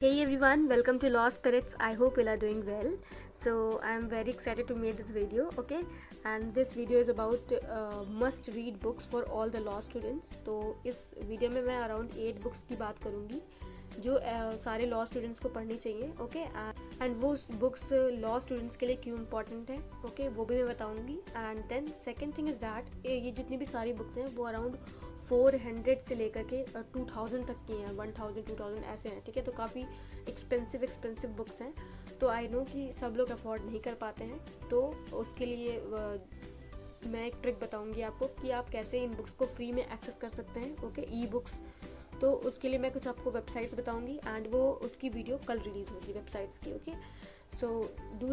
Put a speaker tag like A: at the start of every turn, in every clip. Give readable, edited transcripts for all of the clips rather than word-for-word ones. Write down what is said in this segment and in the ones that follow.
A: Hey everyone, welcome to Law Spirits. I hope you are doing well. So I'm very excited to make this video, okay? And this video is about must read books for all the law students. तो इस video में मैं around 8 books की बात करूँगी जो सारे law students को पढ़नी चाहिए, ओके? एंड वो बुक्स लॉ स्टूडेंट्स के लिए क्यों इम्पॉर्टेंट है, ओके? वो भी मैं बताऊँगी. And then second thing is that ये जितनी भी सारी बुक्स हैं वो अराउंड 400 से लेकर के 2000 तक की हैं, 1000 2000 ऐसे हैं, ठीक है? तो काफ़ी एक्सपेंसिव बुक्स हैं. तो आई नो कि सब लोग अफोर्ड नहीं कर पाते हैं, तो उसके लिए मैं एक ट्रिक बताऊंगी आपको कि आप कैसे इन बुक्स को फ्री में एक्सेस कर सकते हैं, ओके? E books. तो उसके लिए मैं कुछ आपको वेबसाइट्स बताऊंगी एंड वो उसकी वीडियो कल रिलीज़ होगी वेबसाइट्स की, okay? So do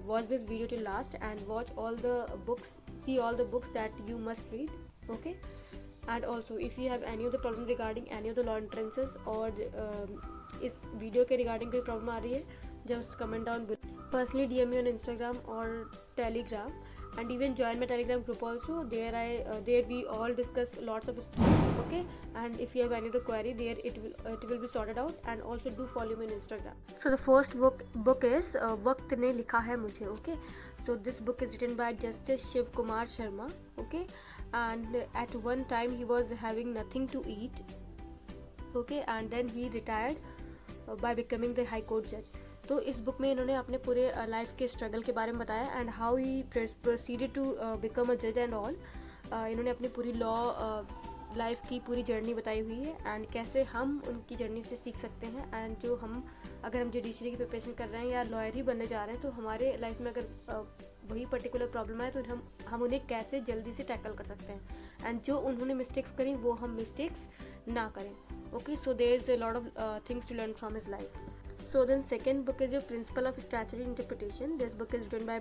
A: watch this video till last and watch all the books, see all the books that you must read, okay? And also if you have any of the problem regarding any of the law entrances और इस video के regarding कोई problem आ रही है, just comment down below. Personally DM me on Instagram or Telegram and even join my Telegram group also. There we all discuss lots of stuff, okay? And if you have any other query there, it will be sorted out. And also do follow me on Instagram. So the first book is वक्त ने लिखा है मुझे, okay? So this book is written by Justice Shiv Kumar Sharma, okay? And at one time he was having nothing to eat, okay? And then he retired by becoming the High Court judge. तो इस book में इन्होंने अपने पूरे life के struggle के बारे में बताया and how he proceeded to become a जज एंड ऑल. इन्होंने अपनी पूरी लॉ लाइफ की पूरी जर्नी बताई हुई है एंड कैसे हम उनकी जर्नी से सीख सकते हैं. एंड जो हम अगर हम जुडिशरी की प्रिपरेशन कर रहे हैं या लॉयर ही बनने जा रहे हैं तो हमारे लाइफ में अगर वही पर्टिकुलर प्रॉब्लम है तो हम उन्हें कैसे जल्दी से टैकल कर सकते हैं एंड जो उन्होंने मिस्टेक्स करी वो हम मिस्टेक्स ना करें, okay? So there is a lot of things to learn from his life. So then second book is your Principle of Statutory Interpretation. This book is written by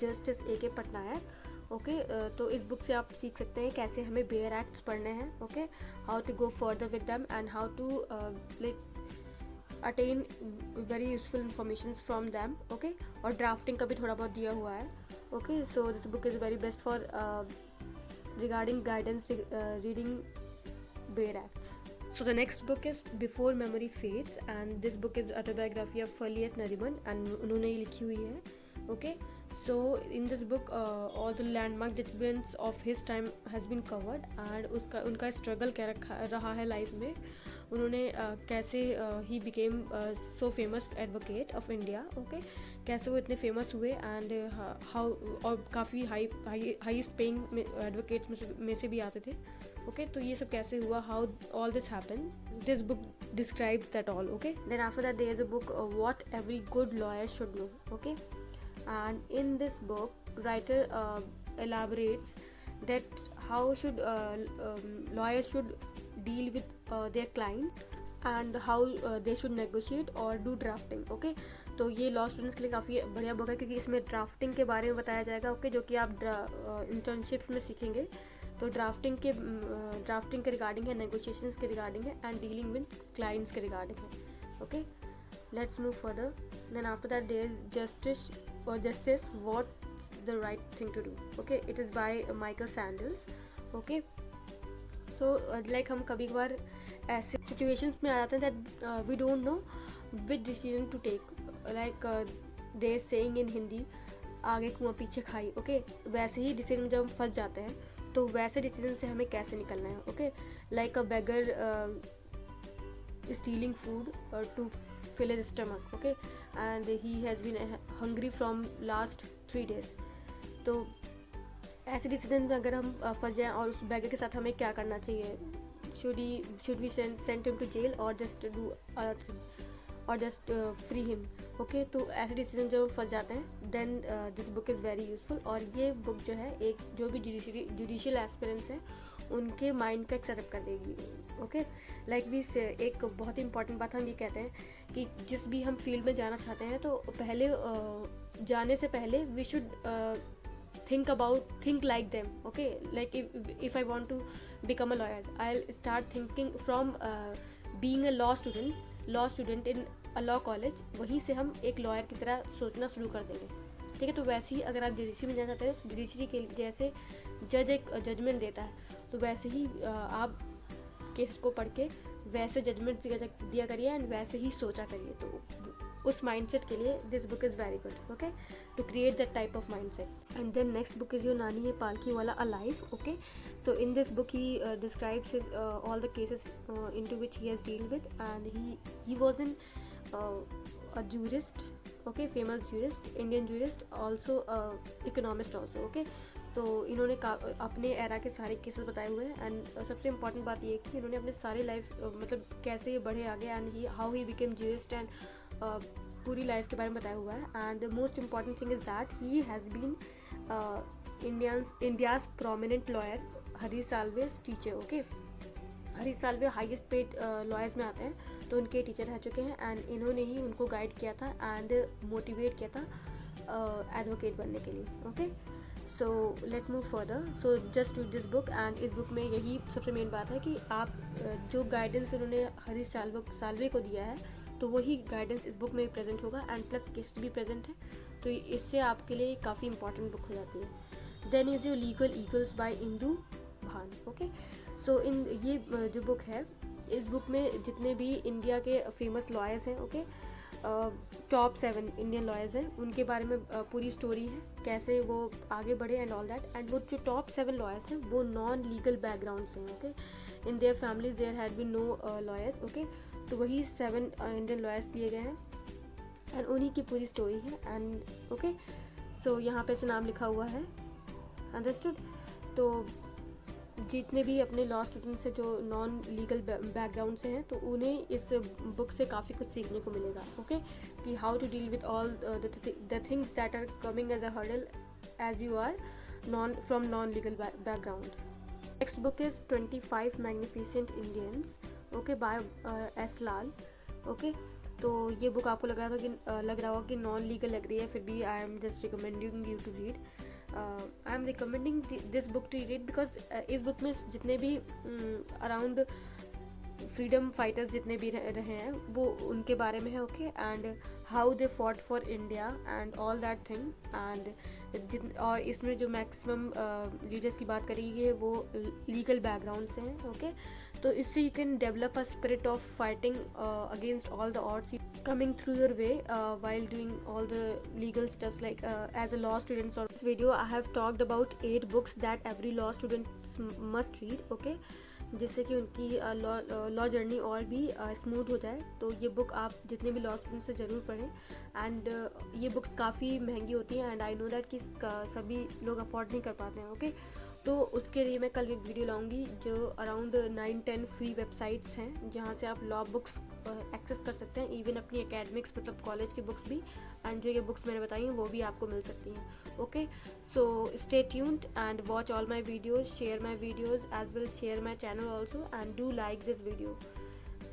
A: Justice A.K. Patnaik. Okay तो इस book से आप सीख सकते हैं कैसे हमें bear acts पढ़ने हैं, okay? How to go further with them and how to like attain very useful information from them, okay? और ड्राफ्टिंग का भी थोड़ा बहुत दिया हुआ है, okay? So this book is very best for regarding guidance reading bare acts. So the next book is Before Memory Fades and this book is autobiography of Fali S. Nariman and उन्होंने ये लिखी हुई है, okay? So in this book all the landmark achievements of his time has been covered and उनका struggle क्या रहा है life में. उन्होंने कैसे he became so famous advocate of India, okay? कैसे वो इतने फेमस हुए एंड how और काफ़ी हाईएस्ट पेइंग एडवोकेट्स में से भी आते थे, ओके? तो ये सब कैसे हुआ, how all this happen, this book describes that all, okay? Then after that there is a book what every good lawyer should know, okay? And in this book writer elaborates that how should lawyers should deal with their client and how they should negotiate or do drafting, okay? तो ये law students के लिए काफ़ी बढ़िया book है क्योंकि इसमें drafting के बारे में बताया जाएगा, ओके? जो कि आप इंटर्नशिप में सीखेंगे. तो ड्राफ्टिंग के रिगार्डिंग है, नेगोशिएशंस के रिगार्डिंग है एंड डीलिंग विद क्लाइंट्स के रिगार्डिंग है, okay? Let's move further. Then after that there is justice what's the right thing to do, okay? It is by Michael Sandel's, okay? So like हम कभी कभार ऐसे situations में आ जाते हैं that we don't know which decision to take, like they saying in Hindi आगे कुआं पीछे खाई, ओके? वैसे ही डिसीजन में जब हम फंस जाते हैं तो वैसे डिसीजन से हमें कैसे निकलना है, okay? Like a beggar stealing food to fill his stomach, okay? And he has been hungry from last 3 days. तो ऐसे डिसीजन में अगर हम फंस जाएं और उस बेगर के साथ हमें क्या करना चाहिए, should we send him to jail or just do other thing or just free him, okay? तो ऐसे डिसीजन जब फंस जाते हैं then this book is very useful. और ये बुक जो है एक जो भी जुडिशियल एस्पिरेंट्स हैं उनके माइंड का एक सेटअप कर देगी, ओके? लाइक भी एक बहुत ही इंपॉर्टेंट बात हम ये कहते हैं कि जिस भी हम फील्ड में जाना चाहते हैं तो पहले जाने से पहले we should think like them, okay? Like if I want to become a lawyer, I'll start thinking from being a law student in a law college. वहीं से हम एक लॉयर की तरह सोचना शुरू कर देंगे, ठीक है? तो वैसे ही अगर आप जुडिशरी में जाना चाहते हैं, जुडिशरी के जैसे जज एक जजमेंट देता है तो वैसे ही आप केस को पढ़ के वैसे जजमेंट दिया करिए एंड वैसे ही सोचा करिए। तो उस माइंडसेट के लिए this book is very good, okay, to create that type of mindset. And then next book is your Nani है Palkhivala alive, okay. So in this book he describes his all the cases into which he has dealt with, and he was a jurist, okay, famous jurist, Indian jurist, also economist also, okay। तो इन्होंने अपने era के सारे cases बताए हुए हैं। And सबसे important बात ये है कि इन्होंने अपने सारे लाइफ मतलब कैसे ये बढ़े आगे and how he became jurist and पूरी लाइफ के बारे में बताया हुआ है। And most important thing is that he has been India's prominent lawyer Harish Salve's teacher, okay. Harish Salve highest paid lawyers में आते हैं, तो उनके टीचर रह चुके हैं एंड इन्होंने ही उनको गाइड किया था एंड मोटिवेट किया था एडवोकेट बनने के लिए, okay. So let's move further. So just read this book. And इस बुक में यही सबसे मेन बात है कि आप जो गाइडेंस उन्होंने हरीश साल्वे को दिया है, तो वही गाइडेंस इस बुक में प्रेजेंट होगा एंड प्लस केस भी प्रेजेंट है, तो इससे आपके लिए काफ़ी इंपॉर्टेंट बुक हो जाती है। Then is your legal eagles by Indu Bhan, okay. So इन ये जो बुक है, इस बुक में जितने भी इंडिया के फेमस लॉयर्स हैं, ओके, टॉप 7 इंडियन लॉयर्स हैं, उनके बारे में पूरी स्टोरी है, कैसे वो आगे बढ़े एंड ऑल दैट। एंड वो जो टॉप 7 लॉयर्स हैं वो नॉन लीगल बैकग्राउंड से हैं, okay. In their families there had been no lawyers, okay. तो वही 7 इंडियन लॉयर्स लिए गए हैं एंड उन्हीं की पूरी स्टोरी है एंड ओके। सो यहाँ पे से नाम लिखा हुआ है, अंडरस्टूड। तो जितने भी अपने लॉ स्टूडेंट्स हैं जो नॉन लीगल बैकग्राउंड से हैं, तो उन्हें इस बुक से काफ़ी कुछ सीखने को मिलेगा, ओके, कि how to deal with all the things that are coming as a hurdle as you are from non legal background. Next book is 25 magnificent Indians, okay, by S Lal, okay. तो ये book आपको लग रहा होगा कि non legal लग रही है, फिर भी I am just recommending you to read. I am recommending this book to read because इस बुक में जितने भी अराउंड फ्रीडम फाइटर्स जितने भी रहे हैं वो उनके बारे में है, okay. And how they fought for India and all that thing. And और इसमें जो मैक्सिमम लीडर्स की बात करी है वो लीगल बैकग्राउंड से हैं, ओके। तो इससे you can develop a spirit of fighting against all the odds coming through your way while doing all the legal stuff like as a law student. So this video I have talked about 8 books that every law student must read, okay, जिससे कि उनकी law journey और भी smooth हो जाए। तो ये book आप जितने भी लॉ स्टूडेंट से ज़रूर पढ़ें एंड ये बुक्स काफ़ी महंगी होती हैं एंड आई नो दैट कि सभी लोग अफोर्ड नहीं कर पाते हैं, ओके। तो उसके लिए मैं कल एक वीडियो लाऊंगी जो अराउंड 9-10 फ्री वेबसाइट्स हैं जहाँ से आप लॉ बुक्स एक्सेस कर सकते हैं, इवन अपनी एकेडमिक्स मतलब कॉलेज की बुक्स भी, एंड जो ये बुक्स मैंने बताई हैं वो भी आपको मिल सकती हैं, okay. So stay tuned and watch all my videos, share my videos as well share my channel also and do like this video.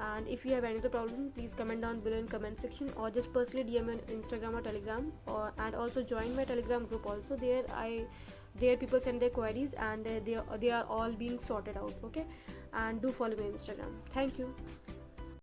A: And if you have any other problem, please comment down below in comment section or just personally DM me on Instagram or Telegram, and also join my Telegram group also. There people send their queries and they are all being sorted out, okay. And do follow me on Instagram. Thank you.